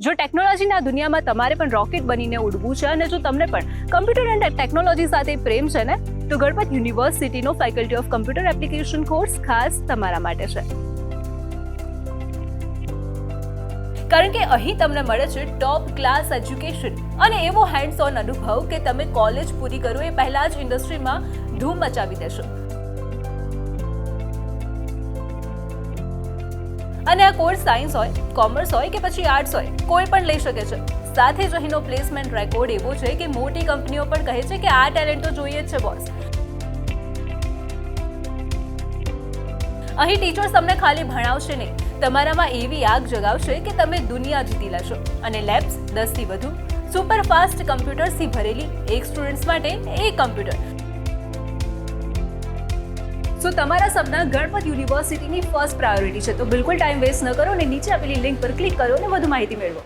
જો ટેકનોલોજીના દુનિયામાં તમારે પણ રોકેટ બનીને ઉડવું છે અને જો તમને પણ કમ્પ્યુટર એન્ડ ટેકનોલોજી સાથે પ્રેમ છે ને તો ગણપત યુનિવર્સિટીનો faculty of computer application course ખાસ તમારા માટે છે. કારણ કે અહીં તમને મળે છે ટોપ ક્લાસ એજ્યુકેશન અને એવો હેન્ડ્સ ઓન અનુભવ કે તમે કોલેજ પૂરી કરો એ પહેલા જ ઇન્ડસ્ટ્રીમાં ધૂમ મચાવી દેશો. અને આ કોર્સ સાયન્સ હોય, કોમર્સ હોય કે પછી આર્ટ્સ હોય, કોઈ પણ લઈ શકે છે. સાથે જ અહીંનો પ્લેસમેન્ટ રેકોર્ડ એવો છે કે મોટી કંપનીઓ પણ કહે છે કે આ ટેલેન્ટ તો જોઈએ જ છે બોસ. અહીં ટીચર્સ તમને ખાલી ભણાવશે નહીં, તમારામાં એવી આગ જગાવશે કે તમે દુનિયા જીતી લેશો. અને લેબ્સ 10 થી વધુ સુપર ફાસ્ટ કમ્પ્યુટર્સથી ભરેલી, એક સ્ટુડન્ટ્સ માટે એક કમ્પ્યુટર. સો તમારા સપના ગણપત યુનિવર્સિટીની ફર્સ્ટ પ્રાયોરિટી છે, તો બિલકુલ ટાઈમ વેસ્ટ ન કરો અને નીચે આપેલી લિંક પર ક્લિક કરો અને વધુ માહિતી મેળવો.